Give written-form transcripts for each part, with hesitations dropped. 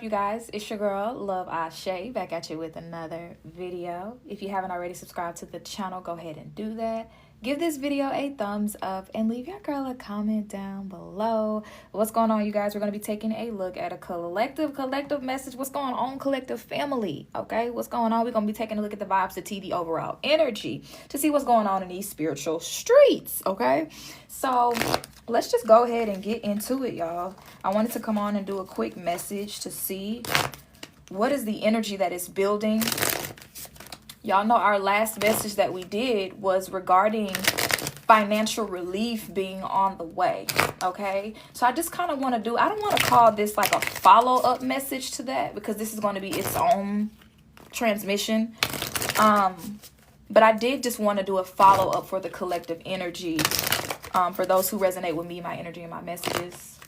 You guys, it's your girl Love Ashe back at you with another video. If you haven't already subscribed to the channel, go ahead and do that. Give this video a thumbs up and leave your girl a comment down below. What's going on, you guys? We're going to be taking a look at a collective message. What's going on, collective family? Okay, what's going on? We're going to be taking a look at the vibes, the tea, the overall energy to see what's going on in these spiritual streets. Okay, so let's just go ahead and get into it, y'all. I wanted to come on and do a quick message to see what is the energy that is building. Y'all know our last message that we did was regarding financial relief being on the way. Okay, so I just kind of want to do, I don't want to call this like a follow-up message to that, because this is going to be its own transmission. But I did just want to do a follow-up for the collective energy, for those who resonate with me, my energy and my messages.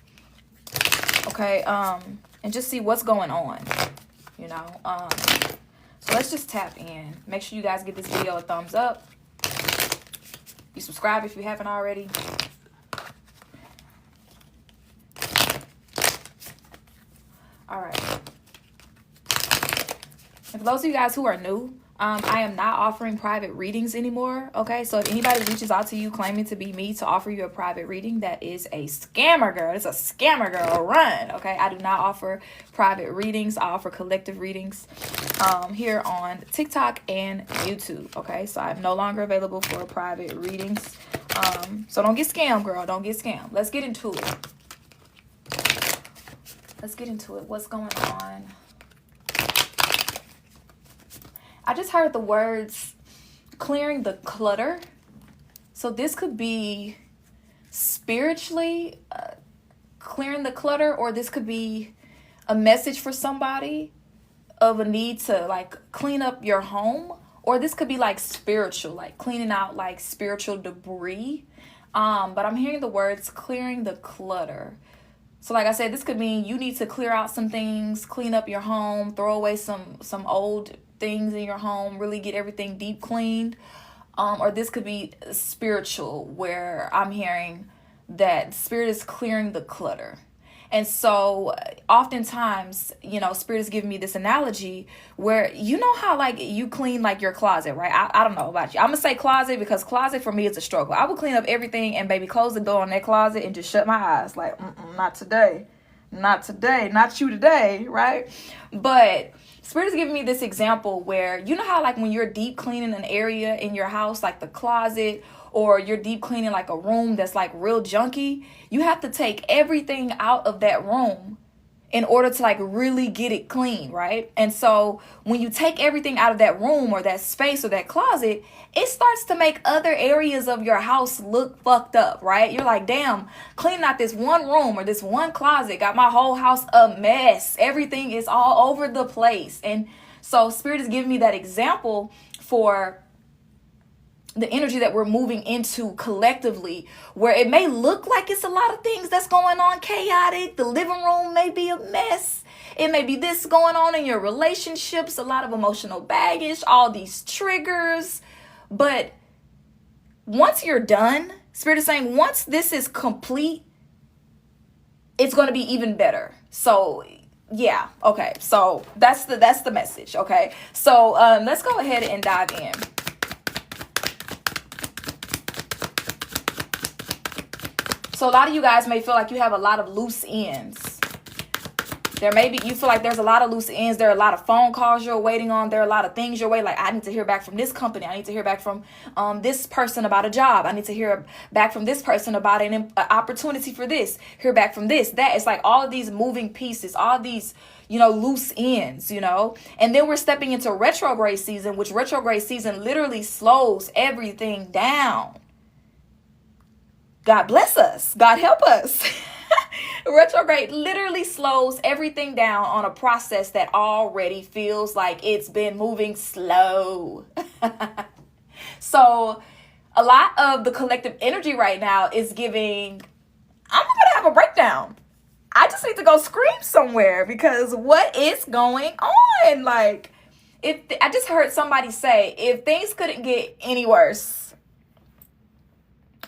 Okay, and just see what's going on, you know. So let's just tap in. Make sure you guys give this video a thumbs up. You subscribe if you haven't already. All right. And for those of you guys who are new, I am not offering private readings anymore. Okay, so if anybody reaches out to you claiming to be me to offer you a private reading, that is a scammer, girl. It's a scammer, girl. Run. Okay, I do not offer private readings. I offer collective readings here on TikTok and YouTube. Okay, so I'm no longer available for private readings. So don't get scammed, girl. Don't get scammed. Let's get into it. Let's get into it. What's going on? I just heard the words clearing the clutter. So this could be spiritually clearing the clutter, or this could be a message for somebody of a need to like clean up your home, or this could be like spiritual, like cleaning out like spiritual debris. But I'm hearing the words clearing the clutter. So like I said, this could mean you need to clear out some things, clean up your home, throw away some old things in your home, really get everything deep cleaned. Or this could be spiritual, where I'm hearing that spirit is clearing the clutter. And so oftentimes, you know, spirit is giving me this analogy where, you know how like you clean like your closet, right? I don't know about you. I'm gonna say closet because closet for me is a struggle. I would clean up everything and baby close the door on that closet and just shut my eyes like, not today, not today, not you today, right? But spirit is giving me this example where, you know how like when you're deep cleaning an area in your house, like the closet, or you're deep cleaning like a room that's like real junky, you have to take everything out of that room in order to like really get it clean, right? And so when you take everything out of that room or that space or that closet, it starts to make other areas of your house look fucked up, right? You're like, damn, cleaning out this one room or this one closet got my whole house a mess. Everything is all over the place. And so spirit is giving me that example for the energy that we're moving into collectively, where it may look like it's a lot of things that's going on, chaotic. The living room may be a mess. It may be this going on in your relationships, a lot of emotional baggage, all these triggers. But once you're done, spirit is saying, once this is complete, it's going to be even better. So yeah, okay. So that's the message. Okay. So let's go ahead and dive in. So a lot of you guys may feel like you have a lot of loose ends. You feel like there's a lot of loose ends. There are a lot of phone calls you're waiting on. There are a lot of things you're waiting. Like, I need to hear back from this company. I need to hear back from this person about a job. I need to hear back from this person about an opportunity for this. Hear back from this, that. It's like all of these moving pieces, all these, you know, loose ends, you know. And then we're stepping into retrograde season, which retrograde season literally slows everything down. God bless us. God help us. Retrograde literally slows everything down on a process that already feels like it's been moving slow. So a lot of the collective energy right now is giving, I'm going to have a breakdown. I just need to go scream somewhere, because what is going on? Like, I just heard somebody say, if things couldn't get any worse,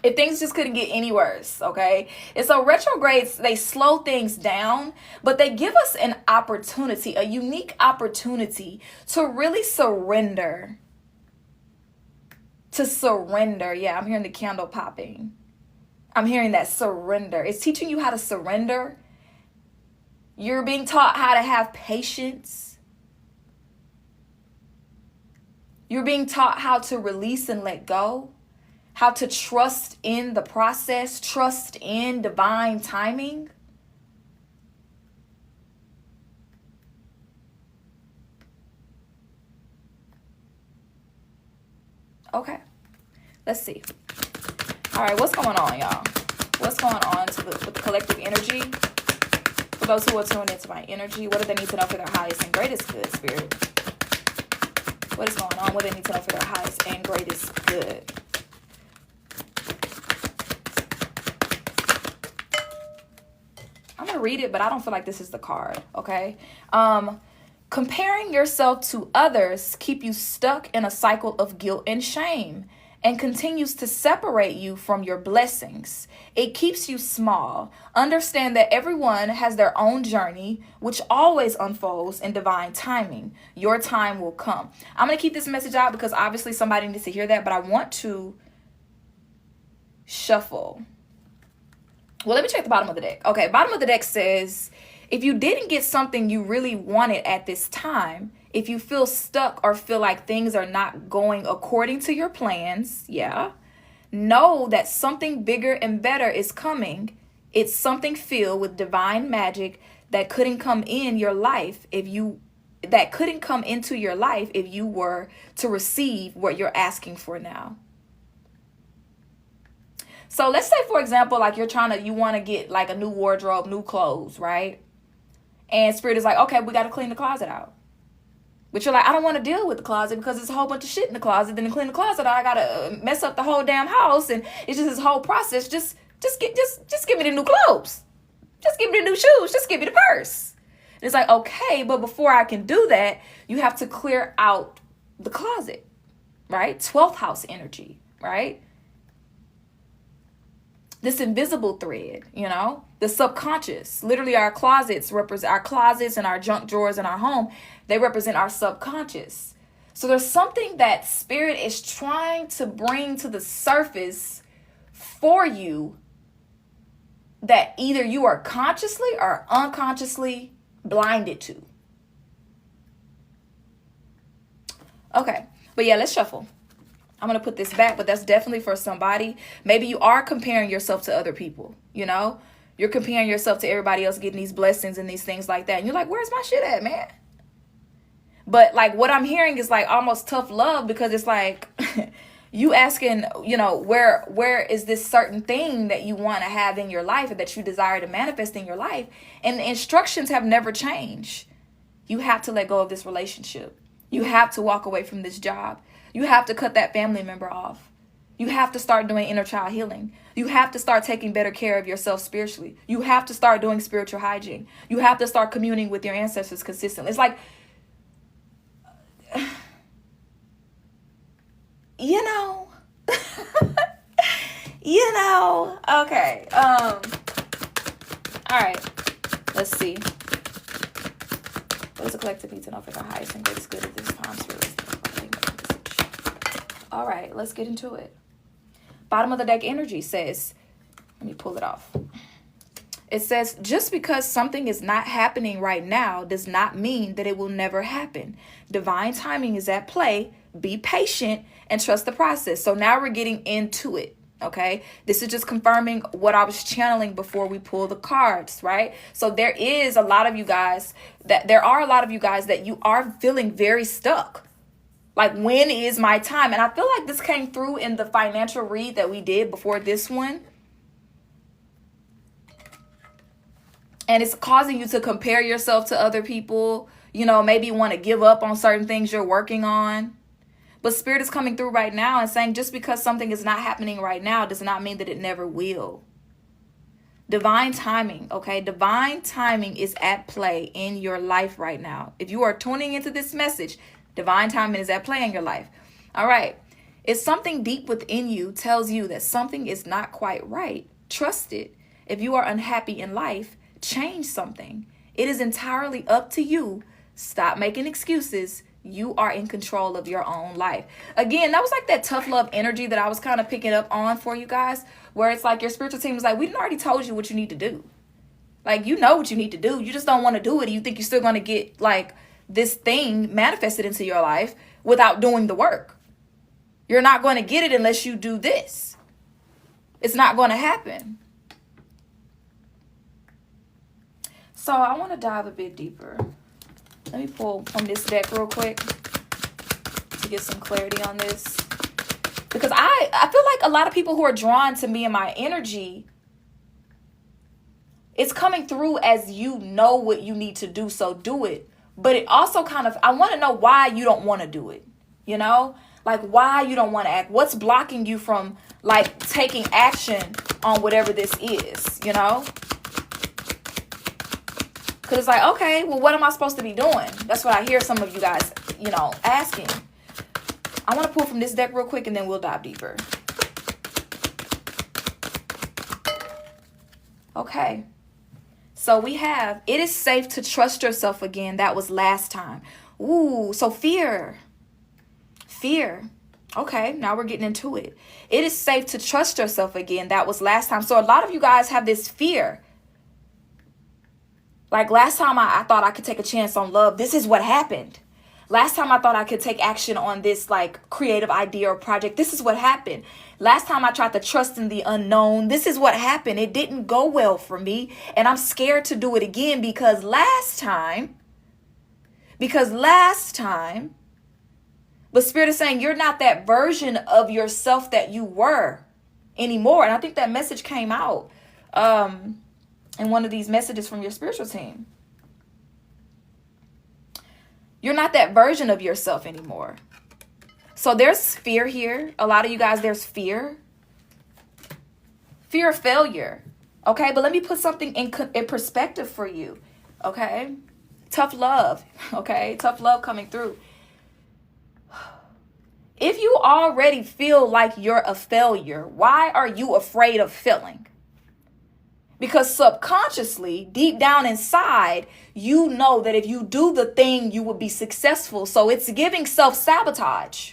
If things just couldn't get any worse, okay? And so retrogrades, they slow things down, but they give us an opportunity, a unique opportunity to really surrender. To surrender. Yeah, I'm hearing the candle popping. I'm hearing that surrender. It's teaching you how to surrender. You're being taught how to have patience. You're being taught how to release and let go. How to trust in the process, trust in divine timing. Okay, let's see. All right, what's going on, y'all? What's going on with the collective energy? For those who are tuned into my energy, what do they need to know for their highest and greatest good, Spirit? What is going on? What do they need to know for their highest and greatest good? I'm going to read it, but I don't feel like this is the card, okay? Comparing yourself to others keep you stuck in a cycle of guilt and shame and continues to separate you from your blessings. It keeps you small. Understand that everyone has their own journey, which always unfolds in divine timing. Your time will come. I'm going to keep this message out because obviously somebody needs to hear that, but I want to shuffle. Well, let me check the bottom of the deck. Okay, bottom of the deck says, if you didn't get something you really wanted at this time, if you feel stuck or feel like things are not going according to your plans, know that something bigger and better is coming. It's something filled with divine magic that couldn't come in your life if you were to receive what you're asking for now. So let's say, for example, like you want to get like a new wardrobe, new clothes, right? And Spirit is like, okay, we got to clean the closet out. But you're like, I don't want to deal with the closet because there's a whole bunch of shit in the closet. Then to clean the closet out, I got to mess up the whole damn house. And it's just this whole process. Just give me the new clothes. Just give me the new shoes. Just give me the purse. And it's like, okay, but before I can do that, you have to clear out the closet, right? 12th house energy, right? This invisible thread, the subconscious. Literally our closets represent our closets and our junk drawers in our home. They represent our subconscious. So there's something that Spirit is trying to bring to the surface for you that either you are consciously or unconsciously blinded to. Okay, but yeah, let's shuffle. I'm going to put this back, but that's definitely for somebody. Maybe you are comparing yourself to other people, You're comparing yourself to everybody else getting these blessings and these things like that. And you're like, where's my shit at, man? But like what I'm hearing is like almost tough love because it's like you asking, where is this certain thing that you want to have in your life or that you desire to manifest in your life? And the instructions have never changed. You have to let go of this relationship. You have to walk away from this job. You have to cut that family member off. You have to start doing inner child healing. You have to start taking better care of yourself spiritually. You have to start doing spiritual hygiene. You have to start communing with your ancestors consistently. It's like, okay. All right. Let's see. What does the collective need to know for the highest and greatest good of this time? All right, let's get into it. Bottom of the deck energy says, let me pull it off. It says, just because something is not happening right now does not mean that it will never happen. Divine timing is at play. Be patient and trust the process. So now we're getting into it. Okay, this is just confirming what I was channeling before we pull the cards, right? So there are a lot of you guys that you are feeling very stuck. Like, when is my time? And I feel like this came through in the financial read that we did before this one. And it's causing you to compare yourself to other people. Maybe you want to give up on certain things you're working on. But Spirit is coming through right now and saying just because something is not happening right now does not mean that it never will. Divine timing, okay? Divine timing is at play in your life right now. If you are tuning into this message, divine timing is at play in your life. All right. If something deep within you tells you that something is not quite right, trust it. If you are unhappy in life, change something. It is entirely up to you. Stop making excuses. You are in control of your own life. Again, that was like that tough love energy that I was kind of picking up on for you guys, where it's like your spiritual team was like, we already told you what you need to do. Like, you know what you need to do. You just don't want to do it. You think you're still going to get like this thing manifested into your life without doing the work. You're not going to get it unless you do this. It's not going to happen. So I want to dive a bit deeper. Let me pull from this deck real quick to get some clarity on this. Because I feel like a lot of people who are drawn to me and my energy, it's coming through as you know what you need to do, so do it. But it also kind of, I want to know why you don't want to do it. You know? Like, why you don't want to act. What's blocking you from, like, taking action on whatever this is, you know? Because it's like, okay, well, what am I supposed to be doing? That's what I hear some of you guys, you know, asking. I want to pull from this deck real quick and then we'll dive deeper. Okay. So we have, it is safe to trust yourself again. That was last time. Ooh, so fear. Fear. Okay, now we're getting into it. It is safe to trust yourself again. That was last time. So a lot of you guys have this fear. Like last time I thought I could take a chance on love. This is what happened. Last time I thought I could take action on this like creative idea or project. This is what happened. Last time I tried to trust in the unknown. This is what happened. It didn't go well for me. And I'm scared to do it again because last time, but Spirit is saying you're not that version of yourself that you were anymore. And I think that message came out in one of these messages from your spiritual team. You're not that version of yourself anymore. So there's fear here. A lot of you guys, there's fear. Fear of failure. Okay, but let me put something in perspective for you. Okay, tough love. Okay, tough love coming through. If you already feel like you're a failure, why are you afraid of failing? Because subconsciously, deep down inside, you know that if you do the thing, you will be successful. So it's giving self-sabotage.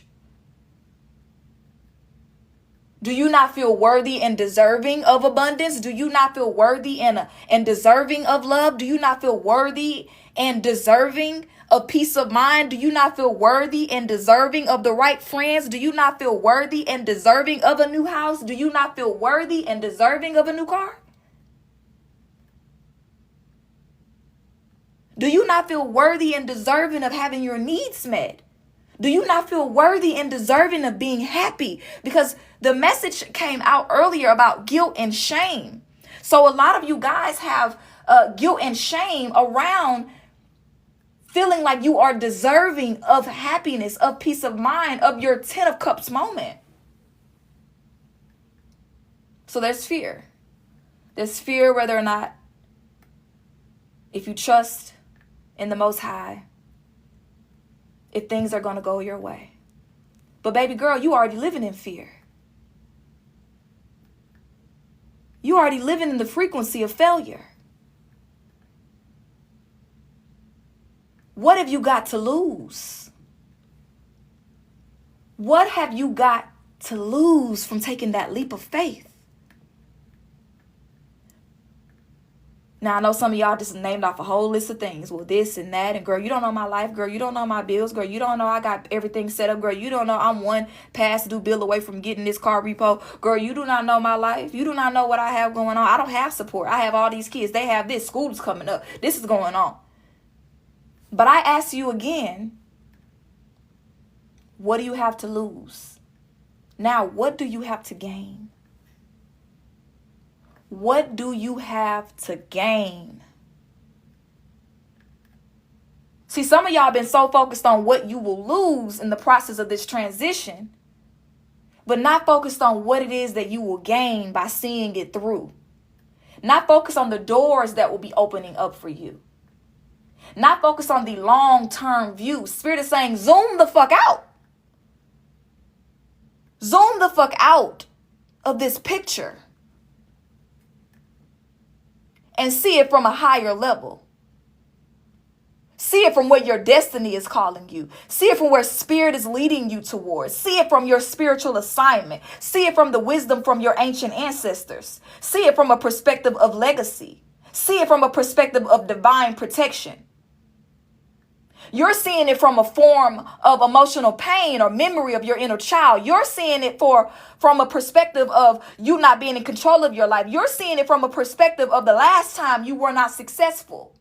Do you not feel worthy and deserving of abundance? Do you not feel worthy and deserving of love? Do you not feel worthy and deserving of peace of mind? Do you not feel worthy and deserving of the right friends? Do you not feel worthy and deserving of a new house? Do you not feel worthy and deserving of a new car? Do you not feel worthy and deserving of having your needs met? Do you not feel worthy and deserving of being happy? Because the message came out earlier about guilt and shame. So a lot of you guys have guilt and shame around feeling like you are deserving of happiness, of peace of mind, of your 10 of Cups moment. So there's fear. There's fear whether or not, if you trust in the Most High, if things are going to go your way. But baby girl, you already living in fear. You already living in the frequency of failure. What have you got to lose? What have you got to lose from taking that leap of faith? Now, I know some of y'all just named off a whole list of things. Well, this and that. And girl, you don't know my life. Girl, you don't know my bills. Girl, you don't know I got everything set up. Girl, you don't know I'm one past due bill away from getting this car repo. Girl, you do not know my life. You do not know what I have going on. I don't have support. I have all these kids. They have this. School's coming up. This is going on. But I ask you again, what do you have to lose? Now, what do you have to gain? What do you have to gain? See, some of y'all been so focused on what you will lose in the process of this transition, but not focused on what it is that you will gain by seeing it through. Not focused on the doors that will be opening up for you. Not focused on the long-term view. Spirit is saying, zoom the fuck out. Zoom the fuck out of this picture and see it from a higher level. See it from where your destiny is calling you. See it from where spirit is leading you towards. See it from your spiritual assignment. See it from the wisdom from your ancient ancestors. See it from a perspective of legacy. See it from a perspective of divine protection. You're seeing it from a form of emotional pain or memory of your inner child. You're seeing it from a perspective of you not being in control of your life. You're seeing it from a perspective of the last time you were not successful.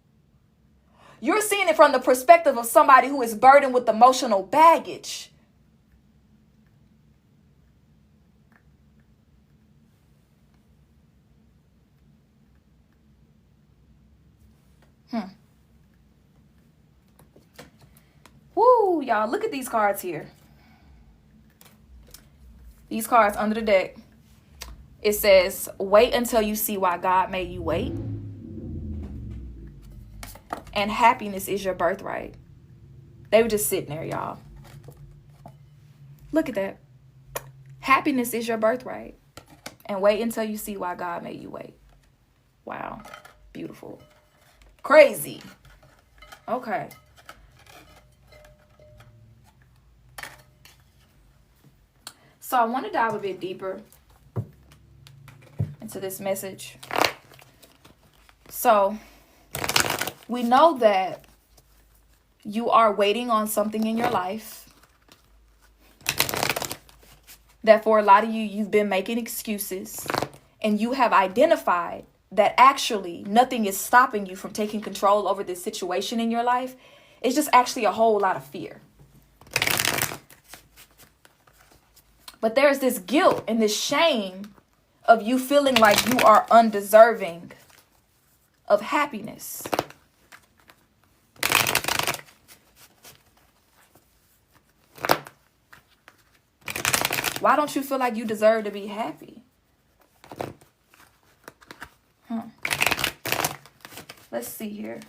You're seeing it from the perspective of somebody who is burdened with emotional baggage. Woo, y'all, look at these cards here. These cards under the deck. It says, wait until you see why God made you wait. And happiness is your birthright. They were just sitting there, y'all. Look at that. Happiness is your birthright. And wait until you see why God made you wait. Wow. Beautiful. Crazy. Okay. So I want to dive a bit deeper into this message. So we know that you are waiting on something in your life. That for a lot of you, you've been making excuses. And you have identified that actually nothing is stopping you from taking control over this situation in your life. It's just actually a whole lot of fear. But there's this guilt and this shame of you feeling like you are undeserving of happiness. Why don't you feel like you deserve to be happy? Let's see here.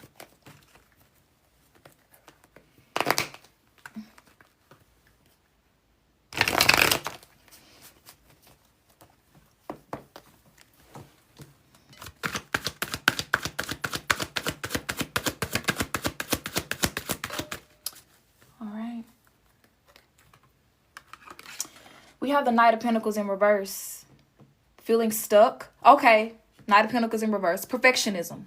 We have the Knight of Pentacles in reverse. Feeling stuck. Okay. Knight of Pentacles in reverse. Perfectionism.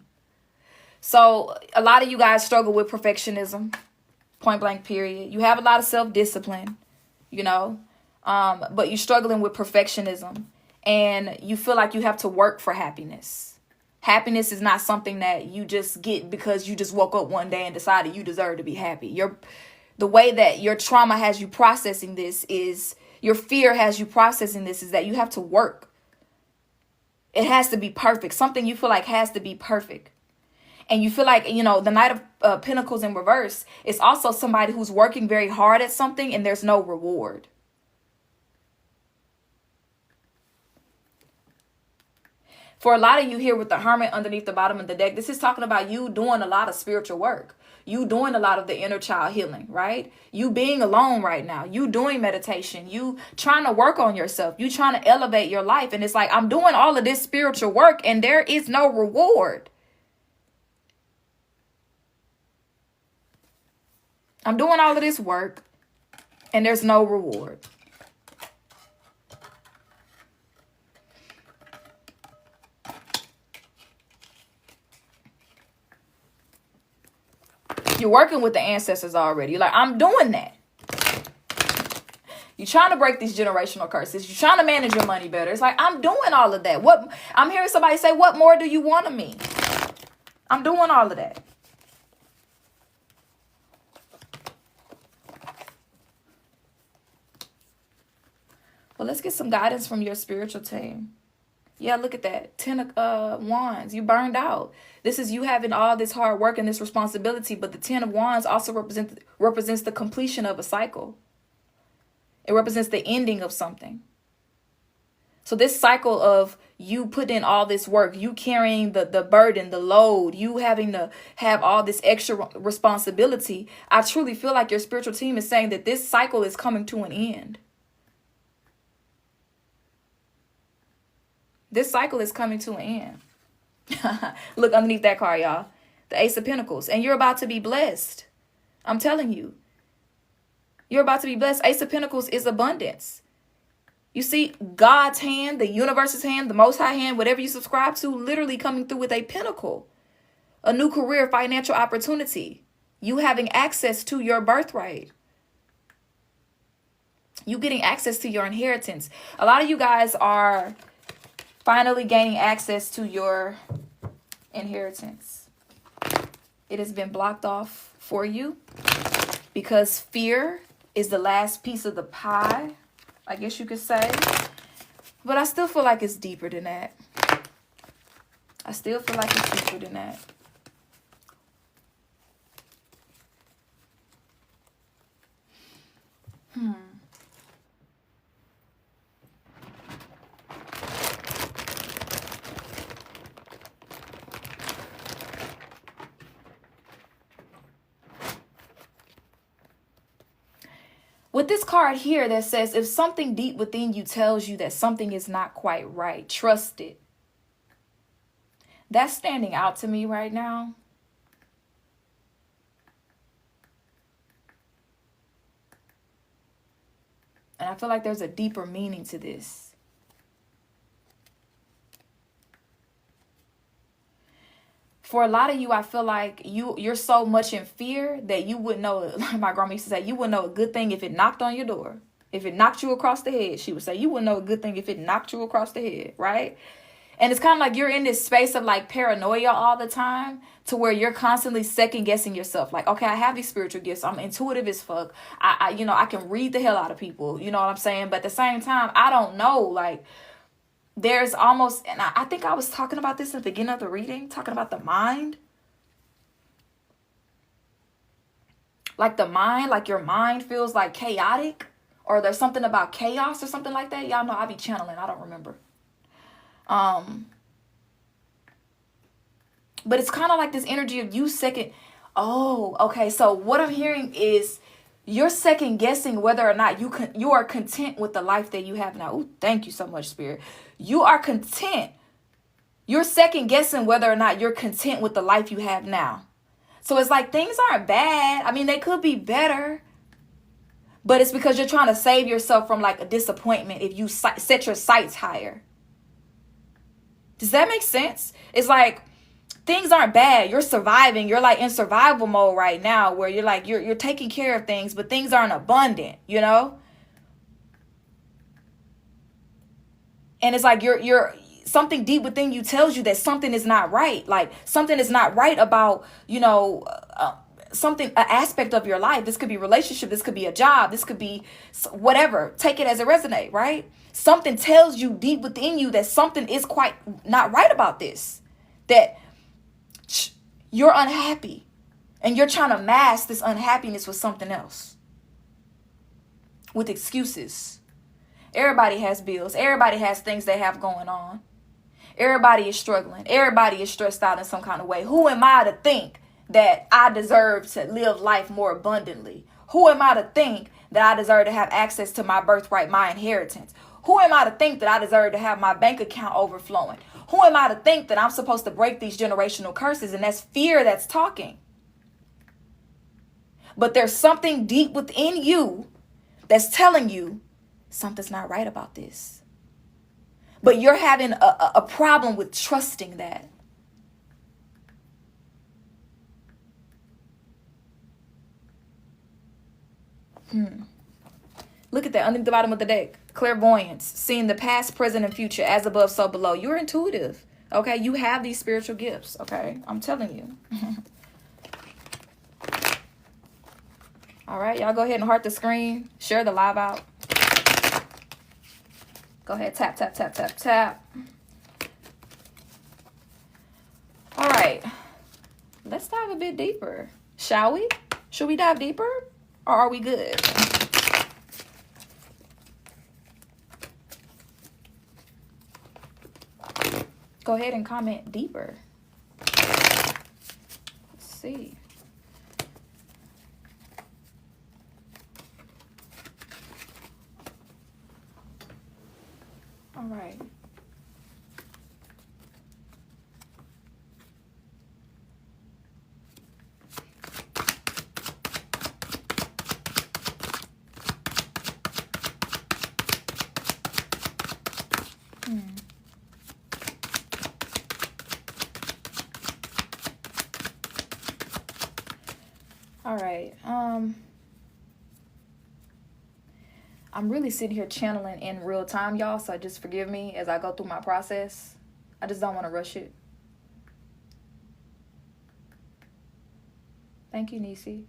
So a lot of you guys struggle with perfectionism. Point blank period. You have a lot of self-discipline, you know. But you're struggling with perfectionism. And you feel like you have to work for happiness. Happiness is not something that you just get because you just woke up one day and decided you deserve to be happy. The way that your trauma has you processing this is... Your fear has you processing this is that you have to work. It has to be perfect. Something you feel like has to be perfect. And you feel like, you know, the Knight of Pentacles in reverse is also somebody who's working very hard at something and there's no reward. For a lot of you here with the Hermit underneath the bottom of the deck, this is talking about you doing a lot of spiritual work. You doing a lot of the inner child healing, right? You being alone right now. You doing meditation. You trying to work on yourself. You trying to elevate your life. And it's like, I'm doing all of this spiritual work and there is no reward. I'm doing all of this work and there's no reward. You're working with the ancestors already. You're like, I'm doing that. You're trying to break these generational curses. You're trying to manage your money better. It's like, I'm doing all of that. What I'm hearing somebody say, what more do you want of me? I'm doing all of that. Well, let's get some guidance from your spiritual team. Yeah, look at that. 10 of Wands. You burned out. This is you having all this hard work and this responsibility, but the 10 of Wands also represents the completion of a cycle. It represents the ending of something. So this cycle of you putting in all this work, you carrying the burden, the load, you having to have all this extra responsibility, I truly feel like your spiritual team is saying that this cycle is coming to an end. This cycle is coming to an end. Look underneath that card, y'all. The Ace of Pentacles. And you're about to be blessed. I'm telling you. You're about to be blessed. Ace of Pentacles is abundance. You see God's hand, the universe's hand, the Most High hand, whatever you subscribe to, literally coming through with a pinnacle. A new career, financial opportunity. You having access to your birthright. You getting access to your inheritance. A lot of you guys are finally gaining access to your inheritance. It has been blocked off for you because fear is the last piece of the pie, I guess you could say. But I still feel like it's deeper than that. I still feel like it's deeper than that. With this card here that says, if something deep within you tells you that something is not quite right, trust it. That's standing out to me right now. And I feel like there's a deeper meaning to this. For a lot of you, I feel like you're so much in fear that you wouldn't know, like my grandma used to say, you wouldn't know a good thing if it knocked on your door. If it knocked you across the head, she would say, you wouldn't know a good thing if it knocked you across the head, right? And it's kind of like you're in this space of like paranoia all the time to where you're constantly second guessing yourself. Like, okay, I have these spiritual gifts. I'm intuitive as fuck. I can read the hell out of people. You know what I'm saying? But at the same time, I don't know, like, there's almost, and I think I was talking about this in the beginning of the reading, talking about the mind. Like the mind, like your mind feels like chaotic, or there's something about chaos or something like that. Y'all know I be channeling, I don't remember. But it's kind of like this energy of you second. Oh, okay. So what I'm hearing is you're second guessing whether or not you are content with the life that you have now. Ooh, thank you so much, Spirit. You are content. You're second guessing whether or not you're content with the life you have now. So it's like things aren't bad. I mean, they could be better. But it's because you're trying to save yourself from like a disappointment if you set your sights higher. Does that make sense? It's like things aren't bad. You're surviving. You're like in survival mode right now where you're like, you're taking care of things, but things aren't abundant, you know? And it's like you're something deep within you tells you that something is not right. Like something is not right about, something, an aspect of your life. This could be relationship. This could be a job. This could be whatever. Take it as it resonate, right? Something tells you deep within you that something is quite not right about this. That you're unhappy and you're trying to mask this unhappiness with something else. With excuses. Everybody has bills. Everybody has things they have going on. Everybody is struggling. Everybody is stressed out in some kind of way. Who am I to think that I deserve to live life more abundantly? Who am I to think that I deserve to have access to my birthright, my inheritance? Who am I to think that I deserve to have my bank account overflowing? Who am I to think that I'm supposed to break these generational curses? And that's fear that's talking. But there's something deep within you that's telling you something's not right about this. But you're having a problem with trusting that. Look at that underneath the bottom of the deck. Clairvoyance, seeing the past, present, and future, as above, so below. You're intuitive. Okay, you have these spiritual gifts. Okay, I'm telling you. All right, y'all go ahead and heart the screen. Share the live out. Go ahead, tap, tap, tap, tap, tap. All right, let's dive a bit deeper, shall we? Should we dive deeper, or are we good? Go ahead and comment deeper. Let's see. All right. All right. I'm really sitting here channeling in real time, y'all, so just forgive me as I go through my process. I just don't want to rush it. Thank you, Nisi.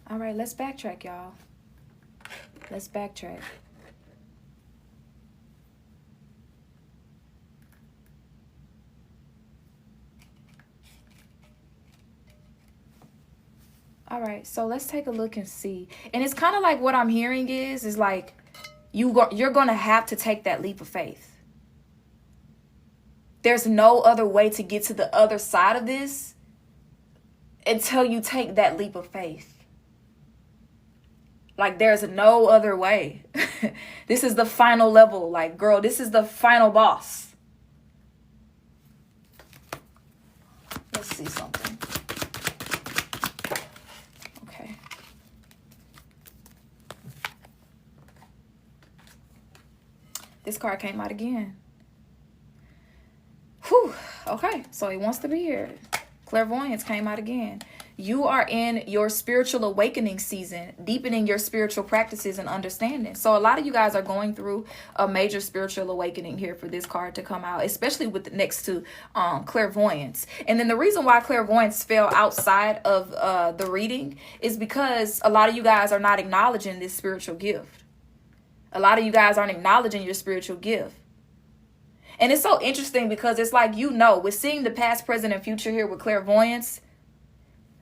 All right, let's backtrack, y'all. Let's backtrack. All right, so let's take a look and see. And it's kind of like what I'm hearing is like you're going to have to take that leap of faith. There's no other way to get to the other side of this until you take that leap of faith. Like, there's no other way. This is the final level. Like, girl, this is the final boss. Let's see something. Okay. This card came out again. Whew. Okay, so he wants to be here. Clairvoyance came out again. You are in your spiritual awakening season, deepening your spiritual practices and understanding. So a lot of you guys are going through a major spiritual awakening here for this card to come out, especially with next to clairvoyance. And then the reason why clairvoyance fell outside of the reading is because a lot of you guys are not acknowledging this spiritual gift. A lot of you guys aren't acknowledging your spiritual gift. And it's so interesting because it's like, with seeing the past, present, and future here with clairvoyance,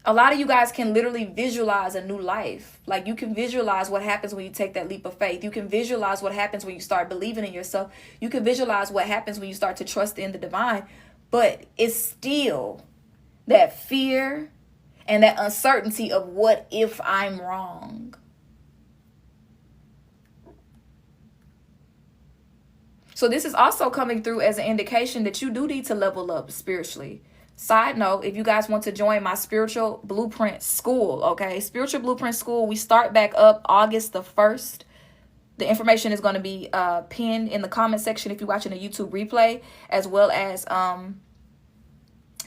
a lot of you guys can literally visualize a new life. Like, you can visualize what happens when you take that leap of faith. You can visualize what happens when you start believing in yourself. You can visualize what happens when you start to trust in the divine. But it's still that fear and that uncertainty of what if I'm wrong. So this is also coming through as an indication that you do need to level up spiritually. Side note, if you guys want to join my Spiritual Blueprint School, okay? Spiritual Blueprint School, we start back up August the 1st. The information is going to be pinned in the comment section if you're watching a YouTube replay, as well as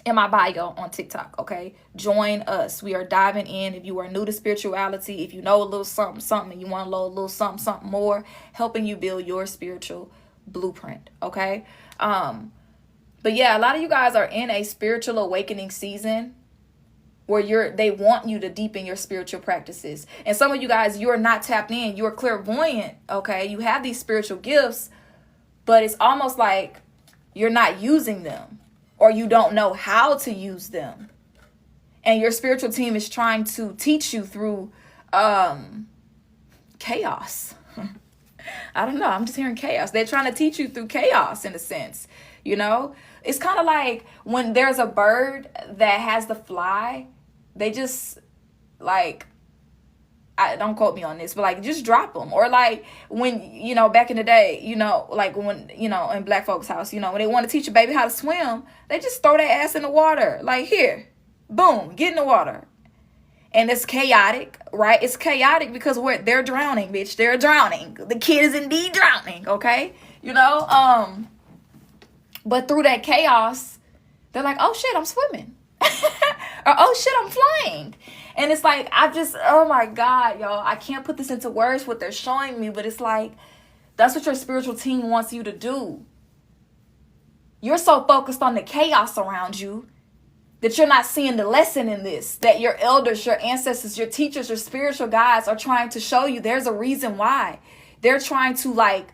in my bio on TikTok, okay? Join us. We are diving in. If you are new to spirituality, if you know a little something, and you want to know a little something more, helping you build your spiritual blueprint, okay? But yeah, a lot of you guys are in a spiritual awakening season where they want you to deepen your spiritual practices. And some of you guys, you're not tapped in. You're clairvoyant, okay? You have these spiritual gifts, but it's almost like you're not using them, or you don't know how to use them. And your spiritual team is trying to teach you through chaos. I don't know. I'm just hearing chaos. They're trying to teach you through chaos in a sense, It's kind of like when there's a bird that has the fly, they just don't quote me on this, but just drop them. Or when, back in the day, when, in black folks' house, when they want to teach a baby how to swim, they just throw their ass in the water. Here, boom, get in the water. And it's chaotic, right? It's chaotic because they're drowning, bitch. They're drowning. The kid is indeed drowning, okay? But through that chaos, they're like, oh shit, I'm swimming. Or oh shit, I'm flying. And it's like, oh my God, y'all. I can't put this into words what they're showing me, but it's like, that's what your spiritual team wants you to do. You're so focused on the chaos around you that you're not seeing the lesson in this, that your elders, your ancestors, your teachers, your spiritual guides are trying to show you there's a reason why. They're trying to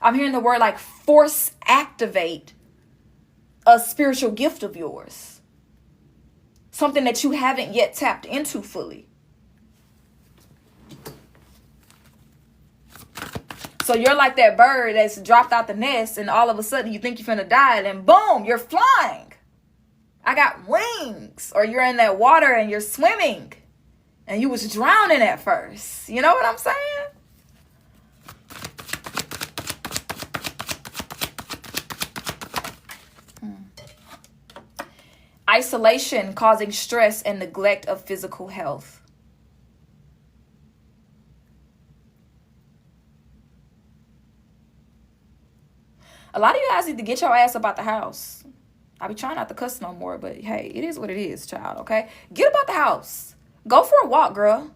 I'm hearing the word force activate a spiritual gift of yours. Something that you haven't yet tapped into fully. So you're like that bird that's dropped out the nest and all of a sudden you think you're finna die and boom, you're flying. I got wings. Or you're in that water and you're swimming and you was drowning at first. You know what I'm saying? Isolation causing stress and neglect of physical health. A lot of you guys need to get your ass up out the house. I be trying not to cuss no more, but hey, it is what it is, child, okay? Get about the house. Go for a walk, girl.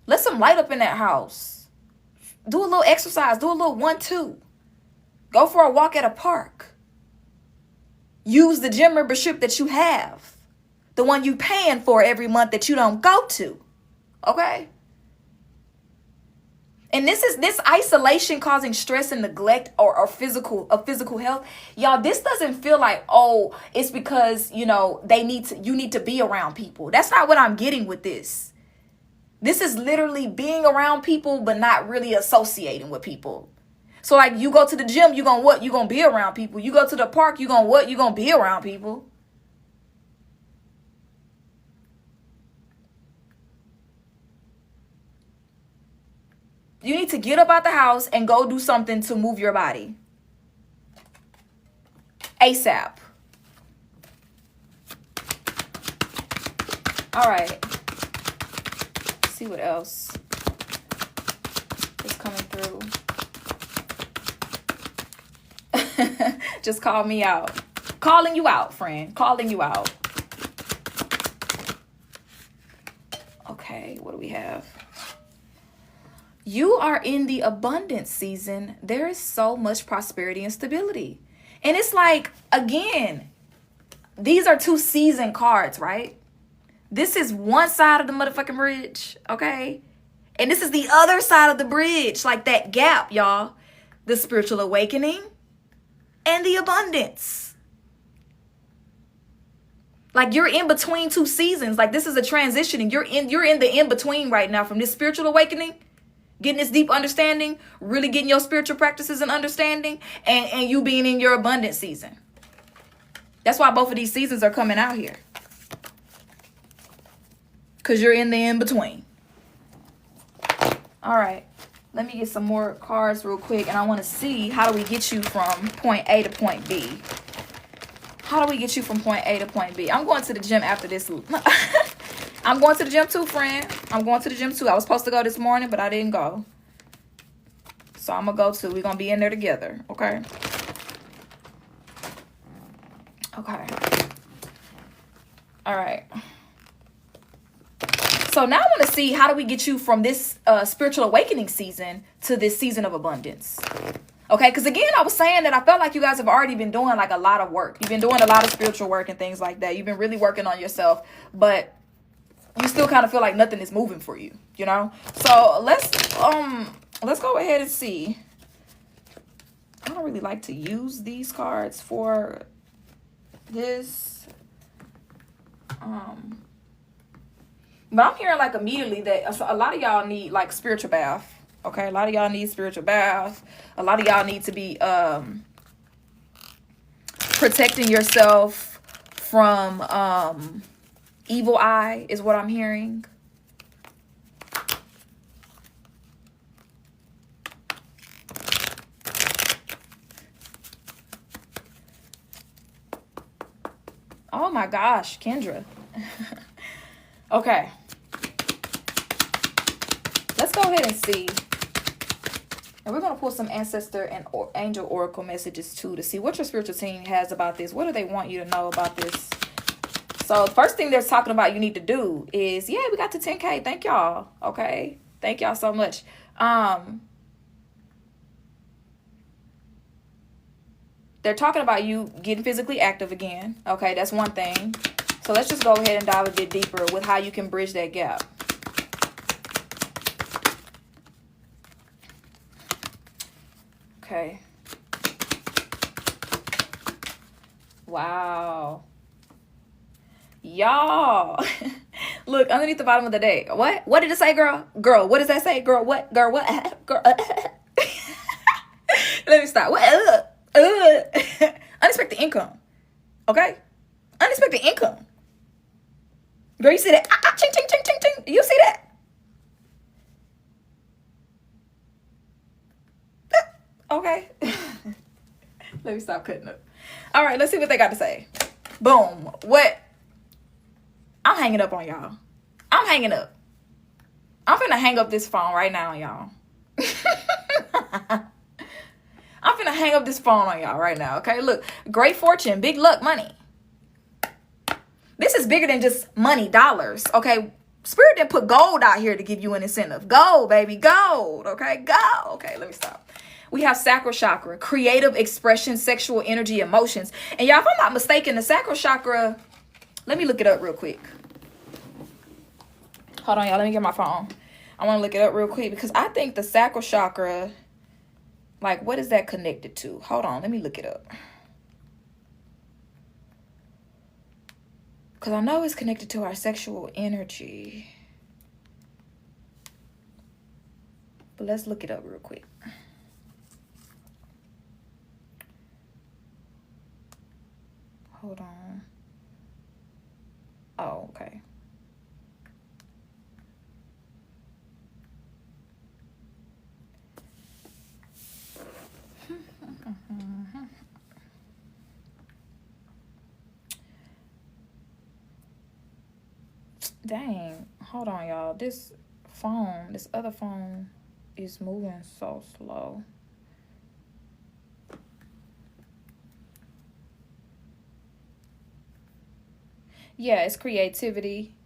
Let some light up in that house. Do a little exercise. Do a little 1-2. Go for a walk at a park. Use the gym membership that you have. The one you paying for every month that you don't go to. Okay? And this isolation causing stress and neglect or physical health. Y'all, this doesn't feel like, oh, it's because, you need to be around people. That's not what I'm getting with this. This is literally being around people, but not really associating with people. So like you go to the gym, you gonna what? You gonna be around people. You go to the park, you gonna what? You gonna be around people. You need to get up out the house and go do something to move your body. ASAP. All right. Let's see what else is coming through. Just call me out. Calling you out, friend. Calling you out. Okay, what do we have? You are in the abundance season. There is so much prosperity and stability. And it's like, again, these are 2 season cards, right? This is one side of the motherfucking bridge, okay? And this is the other side of the bridge, like that gap, y'all. The spiritual awakening and the abundance. Like you're in between 2 seasons. Like this is a transitioning. You're in the in-between right now from this spiritual awakening, getting this deep understanding, really getting your spiritual practices and understanding, and you being in your abundance season. That's why both of these seasons are coming out here. Because you're in the in-between. All right. Let me get some more cards real quick. And I want to see, how do we get you from point A to point B? How do we get you from point A to point B? I'm going to the gym after this. I'm going to the gym too, friend. I'm going to the gym too. I was supposed to go this morning, but I didn't go. So I'm going to go too. We're going to be in there together. Okay? Okay. All right. So now I want to see, how do we get you from this spiritual awakening season to this season of abundance? Okay, because again, I was saying that I felt like you guys have already been doing like a lot of work. You've been doing a lot of spiritual work and things like that. You've been really working on yourself, but you still kind of feel like nothing is moving for you, you know? So let's go ahead and see. I don't really like to use these cards for this. But I'm hearing like immediately that a lot of y'all need like spiritual bath. Okay, a lot of y'all need spiritual bath. A lot of y'all need to be protecting yourself from evil eye is what I'm hearing. Oh my gosh, Kendra. Okay. Let's go ahead and see. And we're going to pull some ancestor and angel oracle messages too to see what your spiritual team has about this. What do they want you to know about this? So the first thing they're talking about you need to do is, yeah, we got to 10K. Thank y'all. Okay. Thank y'all so much. They're talking about you getting physically active again. Okay, that's one thing. So let's just go ahead and dive a bit deeper with how you can bridge that gap. Okay. Wow. Y'all. Look, underneath the bottom of the deck. What? What did it say, girl? Girl, what does that say? Girl, what? Girl, what? Girl. Let me stop. What? Unexpected income. Okay? Unexpected income. Girl, you see that? Ching, ching, ching, ching, ching. You see that? Okay. Let me stop cutting up. All right, let's see what they got to say. Boom. What? I'm hanging up on y'all. I'm hanging up. I'm finna hang up this phone right now, y'all. I'm finna hang up this phone on y'all right now, okay? Look, great fortune, big luck, money. This is bigger than just money, dollars, okay? Spirit didn't put gold out here to give you an incentive. Gold, baby, gold, okay? Go. Okay, let me stop. We have sacral chakra, creative expression, sexual energy, emotions. And y'all, if I'm not mistaken, the sacral chakra, let me look it up real quick. Hold on, y'all, let me get my phone. I want to look it up real quick because I think the sacral chakra, like, what is that connected to? Hold on, let me look it up. Because I know it's connected to our sexual energy. But let's look it up real quick. Hold on. Oh, okay. Dang, hold on, y'all. This other phone is moving so slow. Yeah, it's creativity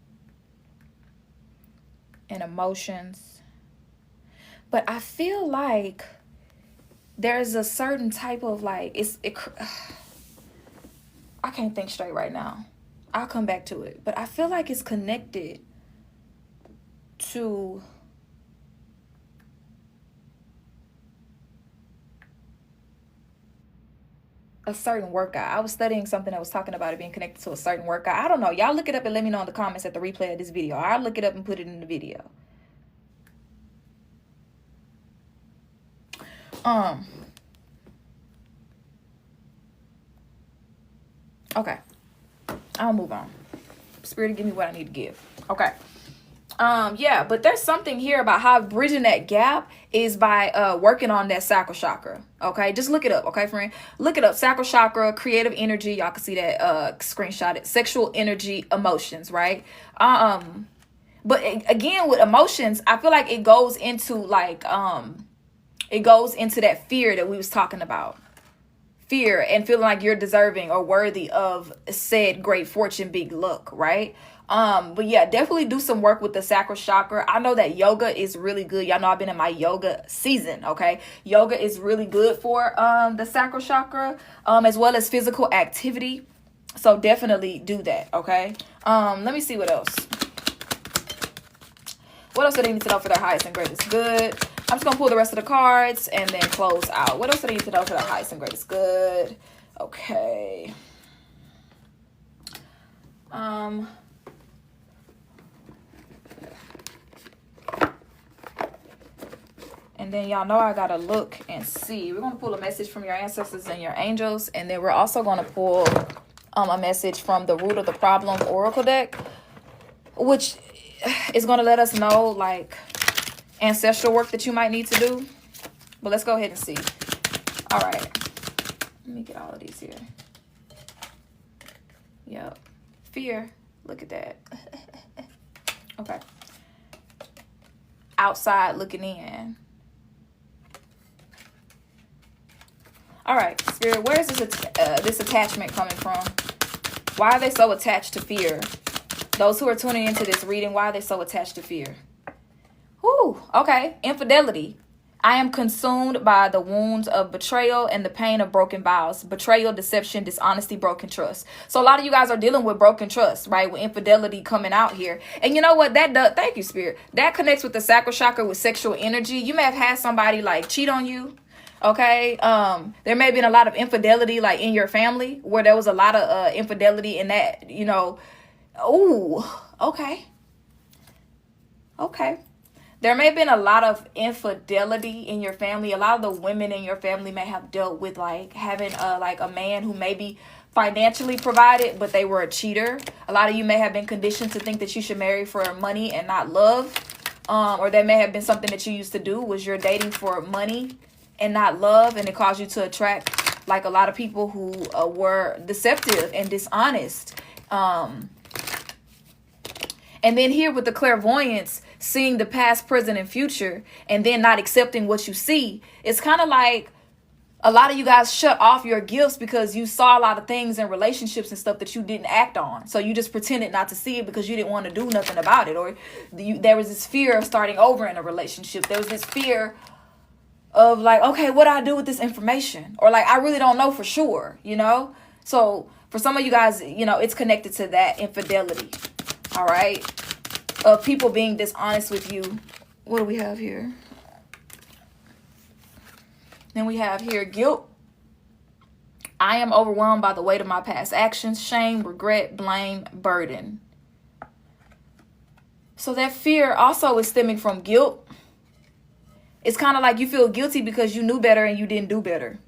and emotions. But I feel like there's a certain type of like, I can't think straight right now. I'll come back to it. But I feel like it's connected to a certain workout. I was studying something that was talking about it being connected to a certain workout. I don't know. Y'all look it up and let me know in the comments at the replay of this video. I'll look it up and put it in the video. Okay. I'll move on. Spirit, give me what I need to give. Okay. Yeah, but there's something here about how bridging that gap is by working on that sacral chakra. Okay, just look it up, okay, friend? Look it up. Sacral chakra, creative energy. Y'all can see that screenshot it. Sexual energy, emotions, right? But again, with emotions, I feel like it goes into like it goes into that fear that we was talking about. Fear and feeling like you're deserving or worthy of said great fortune, big luck, right? But yeah, definitely do some work with the sacral chakra. I know that yoga is really good. Y'all know I've been in my yoga season, okay? Yoga is really good for the sacral chakra, as well as physical activity. So definitely do that, okay? Let me see what else. What else do they need to know for their highest and greatest good? I'm just going to pull the rest of the cards and then close out. What else do they need to know for their highest and greatest good? Okay. And then y'all know I got to look and see. We're going to pull a message from your ancestors and your angels. And then we're also going to pull a message from the Root of the Problem Oracle deck, which is going to let us know, like, ancestral work that you might need to do. But let's go ahead and see. All right. Let me get all of these here. Yep. Fear. Look at that. Okay. Outside looking in. All right, Spirit, where is this attachment coming from? Why are they so attached to fear? Those who are tuning into this reading, why are they so attached to fear? Whew, okay, infidelity. I am consumed by the wounds of betrayal and the pain of broken vows. Betrayal, deception, dishonesty, broken trust. So a lot of you guys are dealing with broken trust, right? With infidelity coming out here. And you know what that does? Thank you, Spirit. That connects with the sacral chakra with sexual energy. You may have had somebody like cheat on you. Okay. There may have been a lot of infidelity like in your family where there was a lot of infidelity in that, you know. Ooh, okay. Okay. There may have been a lot of infidelity in your family. A lot of the women in your family may have dealt with like having like a man who maybe financially provided, but they were a cheater. A lot of you may have been conditioned to think that you should marry for money and not love. Or that may have been something that you used to do was you're dating for money and not love, and it caused you to attract like a lot of people who were deceptive and dishonest. And then here with the clairvoyance, seeing the past, present, and future, and then not accepting what you see, it's kind of like a lot of you guys shut off your gifts because you saw a lot of things in relationships and stuff that you didn't act on. So you just pretended not to see it because you didn't want to do nothing about it. Or there was this fear of starting over in a relationship. There was this fear of like, okay, what do I do with this information? Or like, I really don't know for sure, you know? So for some of you guys, you know, it's connected to that infidelity. All right. Of people being dishonest with you. What do we have here? Then we have here guilt. I am overwhelmed by the weight of my past actions, shame, regret, blame, burden. So that fear also is stemming from guilt. It's kind of like you feel guilty because you knew better and you didn't do better.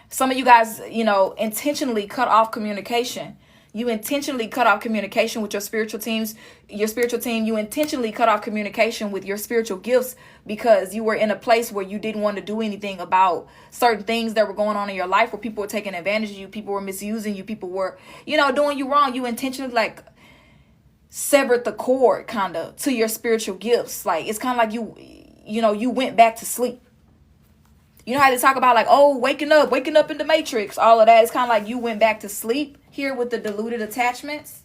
Some of you guys, you know, intentionally cut off communication. You intentionally cut off communication with your spiritual teams, your spiritual team. You intentionally cut off communication with your spiritual gifts because you were in a place where you didn't want to do anything about certain things that were going on in your life, where people were taking advantage of you, people were misusing you, people were, you know, doing you wrong. You intentionally like severed the cord kind of to your spiritual gifts. Like it's kind of like you know, you went back to sleep. You know how they talk about like, oh, waking up in the matrix, all of that. It's kind of like you went back to sleep here with the deluded attachments.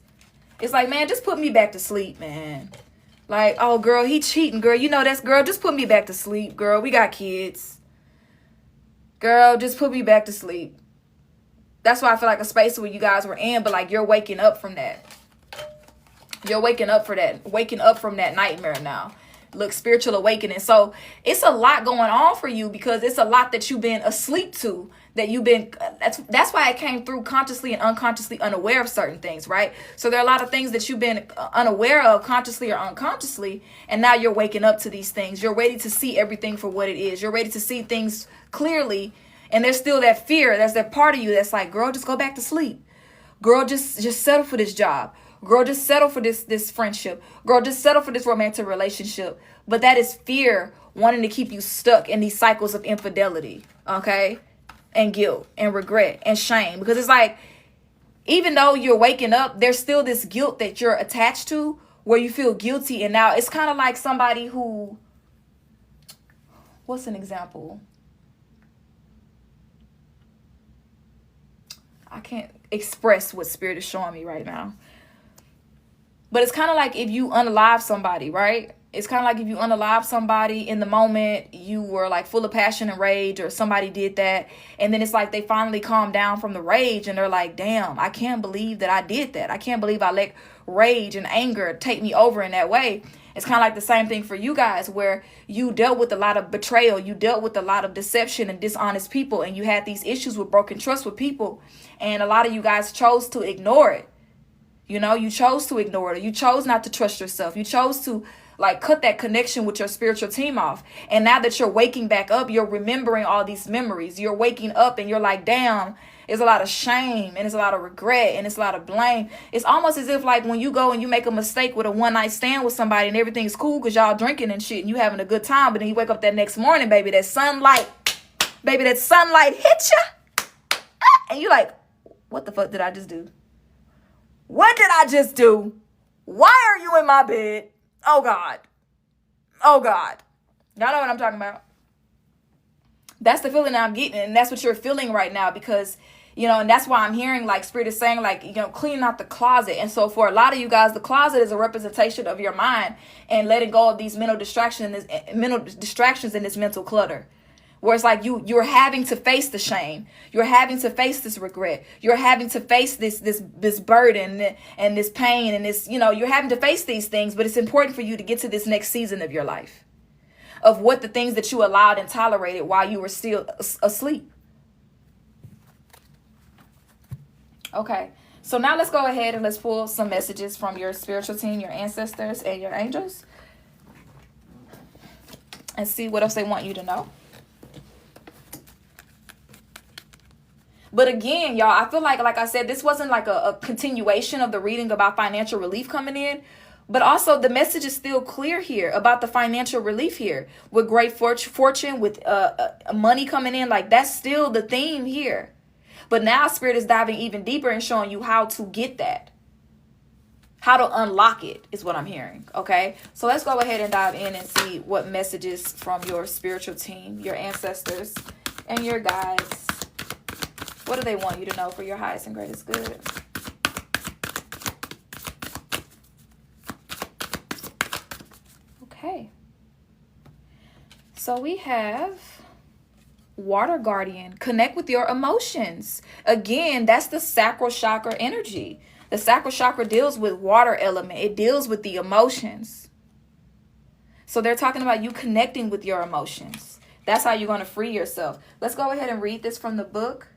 It's like, man, just put me back to sleep, man. Like, oh, girl, he cheating, girl. You know that's, girl, just put me back to sleep, girl. We got kids. Girl, just put me back to sleep. That's why I feel like a space where you guys were in, but like you're waking up from that. You're waking up from that nightmare now. Look, spiritual awakening. So it's a lot going on for you because it's a lot that you've been asleep to, that you've been, that's why it came through consciously and unconsciously unaware of certain things, right? So there are a lot of things that you've been unaware of consciously or unconsciously, and now you're waking up to these things. You're ready to see everything for what it is. You're ready to see things clearly, and there's still that fear. There's that part of you that's like, girl, just go back to sleep. Girl, just settle for this job. Girl, just settle for this friendship. Girl, just settle for this romantic relationship. But that is fear wanting to keep you stuck in these cycles of infidelity, okay? And guilt and regret and shame. Because it's like, even though you're waking up, there's still this guilt that you're attached to where you feel guilty. And now it's kind of like somebody who, what's an example? I can't express what Spirit is showing me right now. But it's kind of like if you unalive somebody, right? It's kind of like if you unalive somebody in the moment, you were like full of passion and rage, or somebody did that. And then it's like they finally calm down from the rage and they're like, damn, I can't believe that I did that. I can't believe I let rage and anger take me over in that way. It's kind of like the same thing for you guys, where you dealt with a lot of betrayal. You dealt with a lot of deception and dishonest people. And you had these issues with broken trust with people. And a lot of you guys chose to ignore it. You know, you chose to ignore it. You chose not to trust yourself. You chose to like cut that connection with your spiritual team off. And now that you're waking back up, you're remembering all these memories. You're waking up and you're like, damn, it's a lot of shame and it's a lot of regret and it's a lot of blame. It's almost as if like when you go and you make a mistake with a one night stand with somebody and everything's cool because y'all drinking and shit and you having a good time. But then you wake up that next morning, baby, that sunlight hit you. And you're like, what the fuck did I just do? What did I just do? Why are you in my bed? Oh, God. Oh, God. Y'all know what I'm talking about. That's the feeling that I'm getting. And that's what you're feeling right now because, you know, and that's why I'm hearing like Spirit is saying like, you know, clean out the closet. And so for a lot of you guys, the closet is a representation of your mind and letting go of these mental distractions and this mental clutter. Where it's like you're having to face the shame. You're having to face this regret. You're having to face this burden and this pain and this, you know, you're having to face these things. But it's important for you to get to this next season of your life. Of what the things that you allowed and tolerated while you were still asleep. Okay. So now let's go ahead and let's pull some messages from your spiritual team, your ancestors, and your angels. And see what else they want you to know. But again, y'all, I feel like I said, this wasn't like a continuation of the reading about financial relief coming in. But also the message is still clear here about the financial relief here with great fortune, with money coming in. Like, that's still the theme here. But now Spirit is diving even deeper and showing you how to get that. How to unlock it is what I'm hearing. Okay, so let's go ahead and dive in and see what messages from your spiritual team, your ancestors, and your guides. What do they want you to know for your highest and greatest good? Okay. So we have Water Guardian. Connect with your emotions. Again, that's the sacral chakra energy. The sacral chakra deals with water element. It deals with the emotions. So they're talking about you connecting with your emotions. That's how you're going to free yourself. Let's go ahead and read this from the book.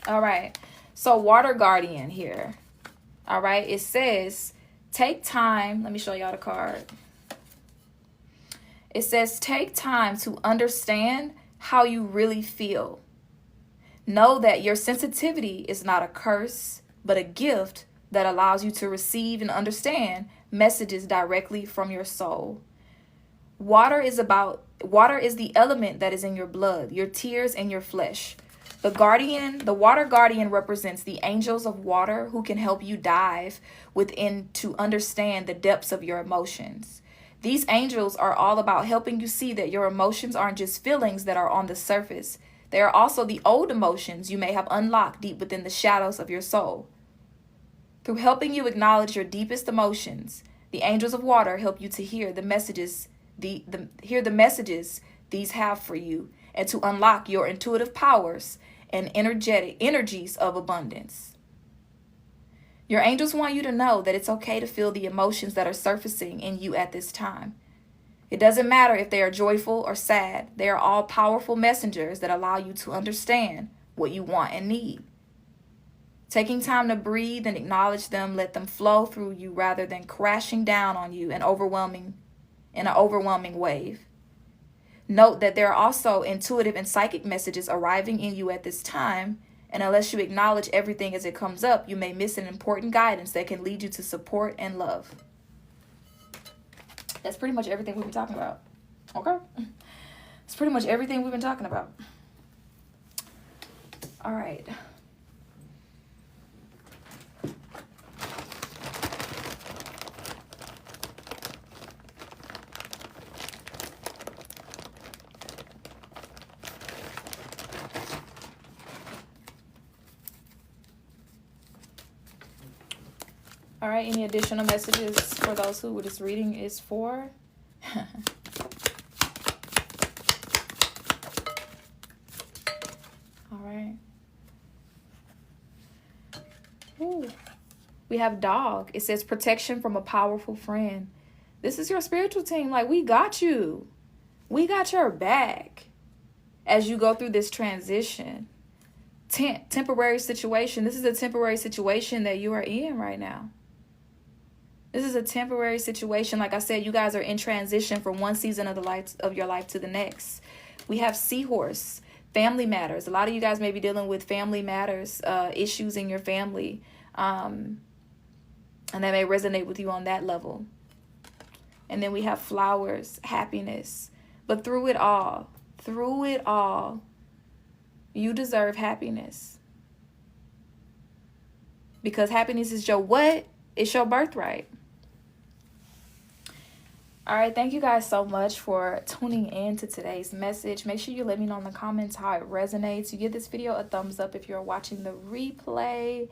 All right. So Water Guardian here. All right. It says, take time. Let me show y'all the card. It says, take time to understand how you really feel. Know that your sensitivity is not a curse, but a gift that allows you to receive and understand messages directly from your soul. Water is the element that is in your blood, your tears, and your flesh. The water guardian represents the angels of water who can help you dive within to understand the depths of your emotions. These angels are all about helping you see that your emotions aren't just feelings that are on the surface. They are also the old emotions you may have unlocked deep within the shadows of your soul. Through helping you acknowledge your deepest emotions, the angels of water help you to hear the messages these have for you, and to unlock your intuitive powers and energies of abundance. Your angels want you to know that it's okay to feel the emotions that are surfacing in you at this time. It doesn't matter if they are joyful or sad. They are all powerful messengers that allow you to understand what you want and need. Taking time to breathe and acknowledge them, let them flow through you rather than crashing down on you in an overwhelming wave. Note that there are also intuitive and psychic messages arriving in you at this time, and unless you acknowledge everything as it comes up, you may miss an important guidance that can lead you to support and love. That's pretty much everything we've been talking about. Okay? It's pretty much everything we've been talking about. All right. All right, any additional messages for those who this reading is for? All right. Ooh. We have dog. It says protection from a powerful friend. This is your spiritual team. Like, we got you. We got your back as you go through this transition. Temporary situation. This is a temporary situation that you are in right now. This is a temporary situation. Like I said, you guys are in transition from one season of your life to the next. We have Seahorse, family matters. A lot of you guys may be dealing with family matters, issues in your family. And that may resonate with you on that level. And then we have Flowers, happiness. But through it all, you deserve happiness. Because happiness is your what? It's your birthright. All right, thank you guys so much for tuning in to today's message. Make sure you let me know in the comments how it resonates. You give this video a thumbs up if you're watching the replay.